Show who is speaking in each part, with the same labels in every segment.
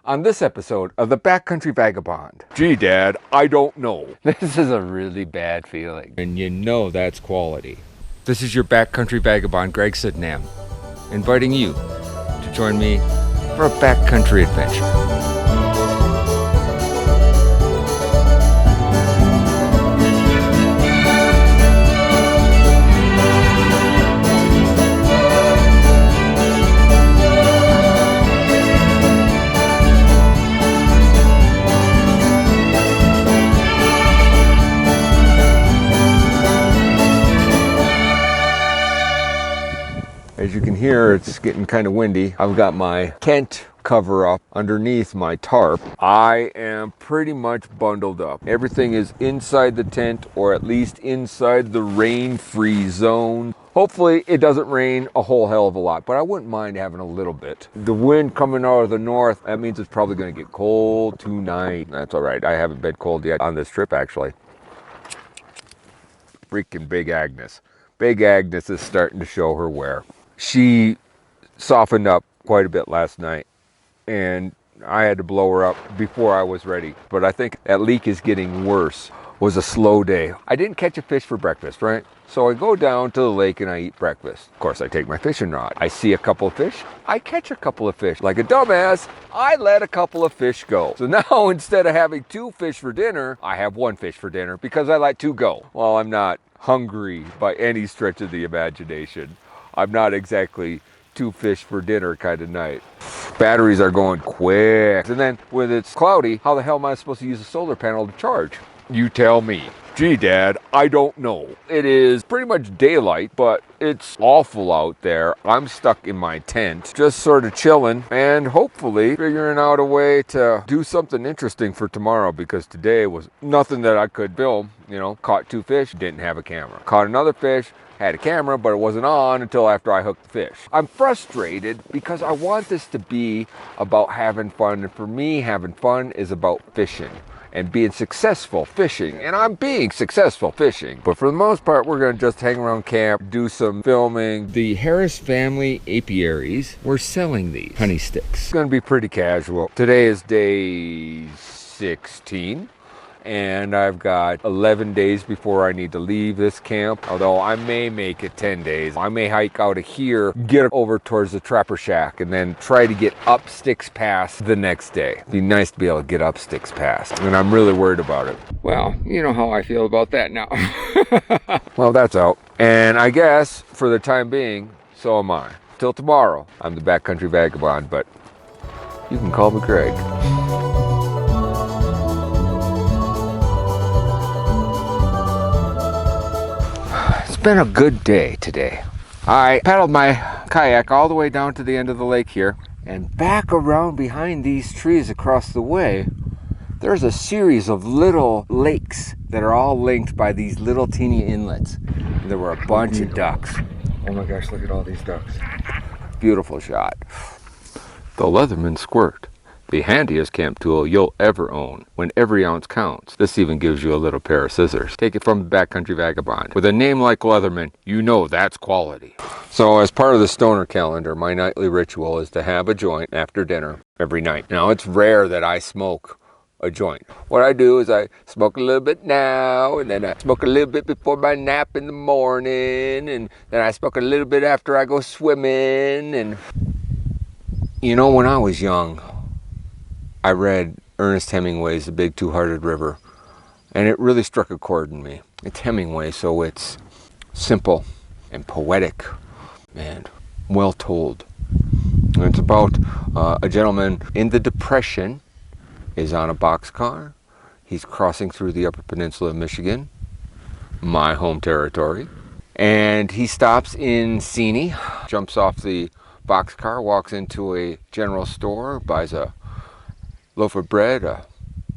Speaker 1: on this episode of the Backcountry Vagabond. Gee, Dad, I don't know.
Speaker 2: This is a really bad feeling.
Speaker 1: And you know that's quality. This is your Backcountry Vagabond, Greg Sydenham, inviting you to join me for a backcountry adventure. As you can hear, it's getting kind of windy. I've got my tent cover up underneath my tarp. I am pretty much bundled up. Everything is inside the tent, or at least inside the rain-free zone. Hopefully it doesn't rain a whole hell of a lot, but I wouldn't mind having a little bit. The wind coming out of the north, that means it's probably going to get cold tonight. That's all right. I haven't been cold yet on this trip, actually. Freaking Big Agnes. Big Agnes is starting to show her wear. She softened up quite a bit last night, and I had to blow her up before I was ready. But I think that leak is getting worse. It was a slow day. I didn't catch a fish for breakfast, right? So I go down to the lake and I eat breakfast. Of course, I take my fishing rod. I see a couple of fish. I catch a couple of fish. Like a dumbass, I let a couple of fish go. So now instead of having 2 fish for dinner, I have 1 fish for dinner because I let 2 go. Well, I'm not hungry by any stretch of the imagination. I'm not exactly 2 fish for dinner kind of night. Batteries are going quick. And then when it's cloudy, how the hell am I supposed to use a solar panel to charge? You tell me. Gee, Dad, I don't know. It is pretty much daylight, but it's awful out there. I'm stuck in my tent, just sort of chilling and hopefully figuring out a way to do something interesting for tomorrow, because today was nothing that I could film. You know, caught 2 fish, didn't have a camera. Caught another fish, had a camera, but it wasn't on until after I hooked the fish. I'm frustrated because I want this to be about having fun, and for me, having fun is about fishing and being successful fishing, and I'm being successful fishing. But for the most part, we're gonna just hang around camp, do some filming. The Harris family apiaries were selling these honey sticks. It's gonna be pretty casual. Today is day 16. And I've got 11 days before I need to leave this camp, although I may make it 10 days. I may hike out of here, get over towards the Trapper Shack, and then try to get up Sticks Pass the next day. It'd be nice to be able to get up Sticks Pass, and I'm really worried about it. Well, you know how I feel about that now. Well, that's out. And I guess, for the time being, so am I. Till tomorrow, I'm the Backcountry Vagabond, but you can call me Greg. It's been a good day today. I paddled my kayak all the way down to the end of the lake here, and back around behind these trees across the way, there's a series of little lakes that are all linked by these little teeny inlets. And there were a bunch of ducks. Oh my gosh, look at all these ducks. Beautiful shot. The Leatherman Squirt. The handiest camp tool you'll ever own, when every ounce counts. This even gives you a little pair of scissors. Take it from the Backcountry Vagabond. With a name like Leatherman, you know that's quality. So as part of the stoner calendar, my nightly ritual is to have a joint after dinner every night. Now, it's rare that I smoke a joint. What I do is I smoke a little bit now, and then I smoke a little bit before my nap in the morning, and then I smoke a little bit after I go swimming. And you know, when I was young, I read Ernest Hemingway's The Big Two-Hearted River, and it really struck a chord in me. It's Hemingway, so it's simple and poetic and well told. And it's about a gentleman in the Depression is on a boxcar. He's crossing through the Upper Peninsula of Michigan, my home territory, and he stops in Seney, jumps off the boxcar, walks into a general store, buys a loaf of bread, a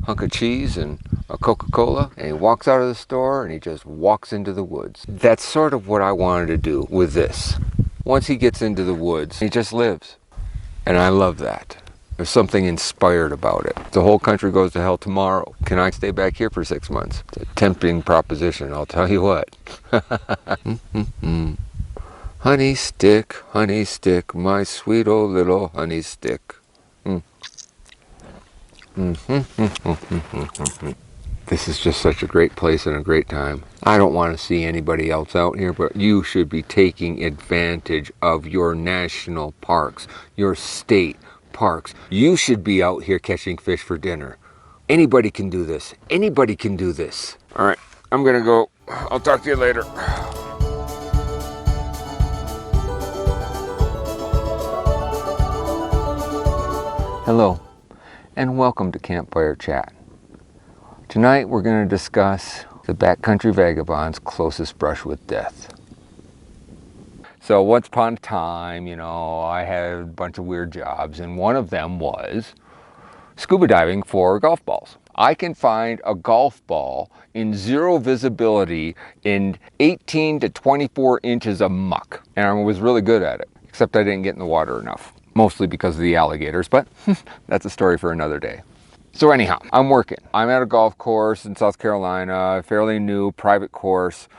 Speaker 1: hunk of cheese, and a Coca-Cola, and he walks out of the store and he just walks into the woods. That's sort of what I wanted to do with this. Once he gets into the woods, he just lives. And I love that. There's something inspired about it. The whole country goes to hell tomorrow. Can I stay back here for 6 months? It's a tempting proposition, I'll tell you what. Honey stick, my sweet old little honey stick. This is just such a great place and a great time. I don't want to see anybody else out here, but you should be taking advantage of your national parks, your state parks. You should be out here catching fish for dinner. Anybody can do this. Anybody can do this. All right, I'm gonna go. I'll talk to you later. Hello, and welcome to Campfire Chat. Tonight we're going to discuss the Backcountry Vagabond's closest brush with death. So once upon a time, I had a bunch of weird jobs, and one of them was scuba diving for golf balls. I can find a golf ball in zero visibility in 18 to 24 inches of muck, and I was really good at it, except I didn't get in the water enough, mostly because of the alligators, but that's a story for another day. So anyhow, I'm working. I'm at a golf course in South Carolina, a fairly new private course.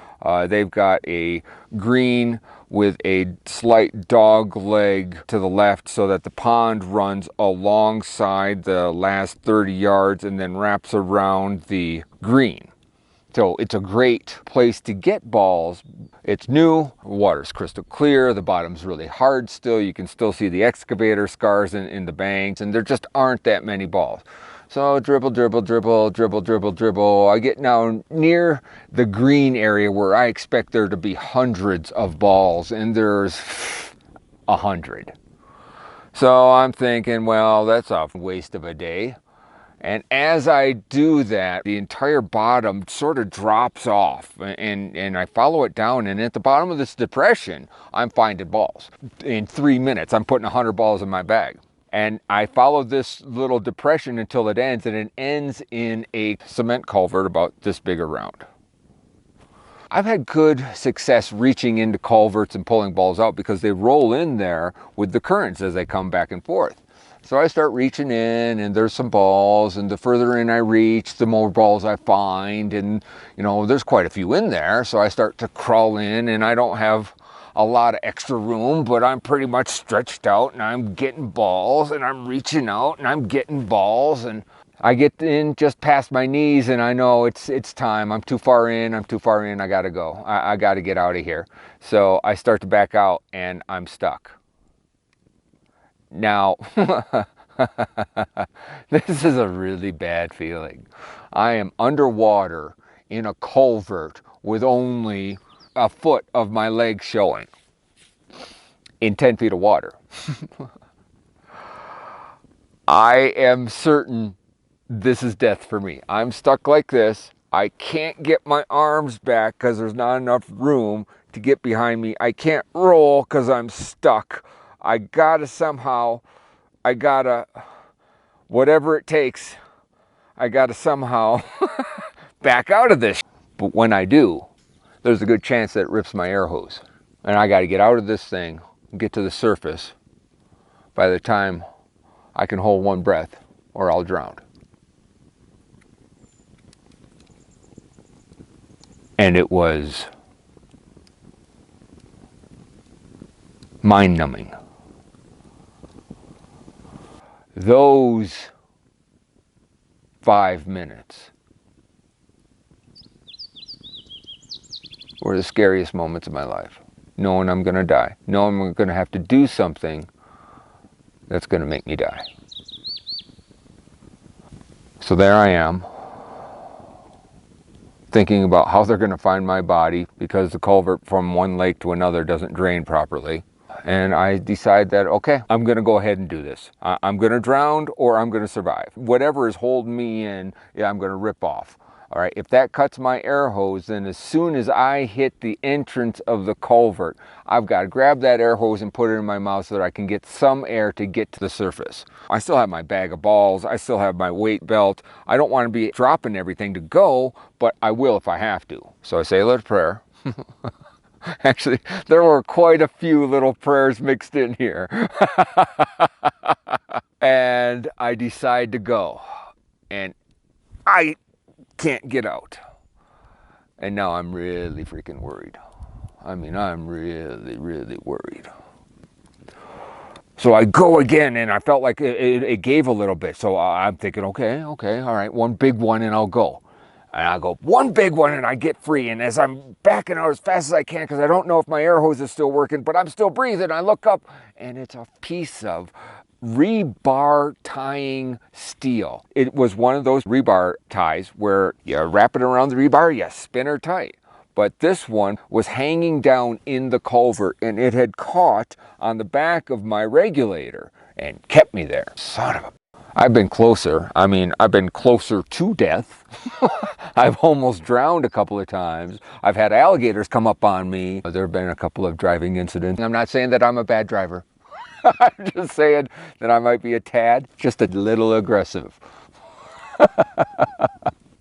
Speaker 1: They've got a green with a slight dog leg to the left so that the pond runs alongside the last 30 yards and then wraps around the green. So it's a great place to get balls. It's new, the water's crystal clear, the bottom's really hard still. You can still see the excavator scars in the banks, and there just aren't that many balls. So dribble, dribble, dribble, dribble, dribble, dribble. I get now near the green area where I expect there to be hundreds of balls, and there's 100. So I'm thinking, well, that's a waste of a day. And as I do that, the entire bottom sort of drops off, and I follow it down, and at the bottom of this depression, I'm finding balls. In 3 minutes, I'm putting 100 balls in my bag. And I follow this little depression until it ends, and it ends in a cement culvert about this big around. I've had good success reaching into culverts and pulling balls out because they roll in there with the currents as they come back and forth. So I start reaching in, and there's some balls, and the further in I reach, the more balls I find, and there's quite a few in there. So I start to crawl in, and I don't have a lot of extra room, but I'm pretty much stretched out, and I'm getting balls, and I'm reaching out, and I'm getting balls, and I get in just past my knees, and I know it's time. I'm too far in, I gotta go. I gotta get out of here. So I start to back out, and I'm stuck. Now,
Speaker 2: This is a really bad feeling.
Speaker 1: I am underwater in a culvert with only a foot of my leg showing in 10 feet of water. I am certain this is death for me. I'm stuck like this. I can't get my arms back because there's not enough room to get behind me. I can't roll because I'm stuck. Whatever it takes, I gotta somehow back out of this. But when I do, there's a good chance that it rips my air hose. And I gotta get out of this thing and get to the surface by the time I can hold one breath, or I'll drown. And it was mind-numbing. Those 5 minutes were the scariest moments of my life. Knowing I'm going to die. Knowing I'm going to have to do something that's going to make me die. So there I am, thinking about how they're going to find my body because the culvert from one lake to another doesn't drain properly. And I decide that, okay, I'm going to go ahead and do this. I'm going to drown or I'm going to survive. Whatever is holding me in, I'm going to rip off. All right, if that cuts my air hose, then as soon as I hit the entrance of the culvert, I've got to grab that air hose and put it in my mouth so that I can get some air to get to the surface. I still have my bag of balls. I still have my weight belt. I don't want to be dropping everything to go, but I will if I have to. So I say a little prayer. Actually, there were quite a few little prayers mixed in here. And I decide to go. And I can't get out. And now I'm really freaking worried. I mean, I'm really, really worried. So I go again, and I felt like it gave a little bit. So I'm thinking, okay, all right, one big one, and I'll go. And I go, one big one, and I get free. And as I'm backing out as fast as I can, because I don't know if my air hose is still working, but I'm still breathing, I look up, and it's a piece of rebar tying steel. It was one of those rebar ties where you wrap it around the rebar, you spin her tight. But this one was hanging down in the culvert, and it had caught on the back of my regulator and kept me there. Son of a... I've been closer. I mean, I've been closer to death. I've almost drowned a couple of times. I've had alligators come up on me. There have been a couple of driving incidents. I'm not saying that I'm a bad driver. I'm just saying that I might be a tad, just a little aggressive.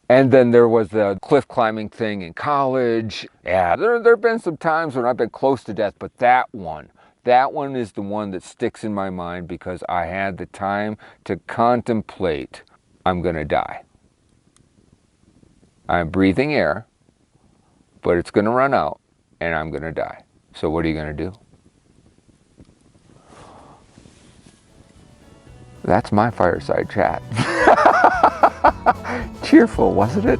Speaker 1: And then there was the cliff climbing thing in college. Yeah, there have been some times when I've been close to death, but that one is the one that sticks in my mind because I had the time to contemplate, I'm gonna die. I'm breathing air, but it's gonna run out and I'm gonna die. So what are you gonna do? That's my fireside chat. Cheerful, wasn't it?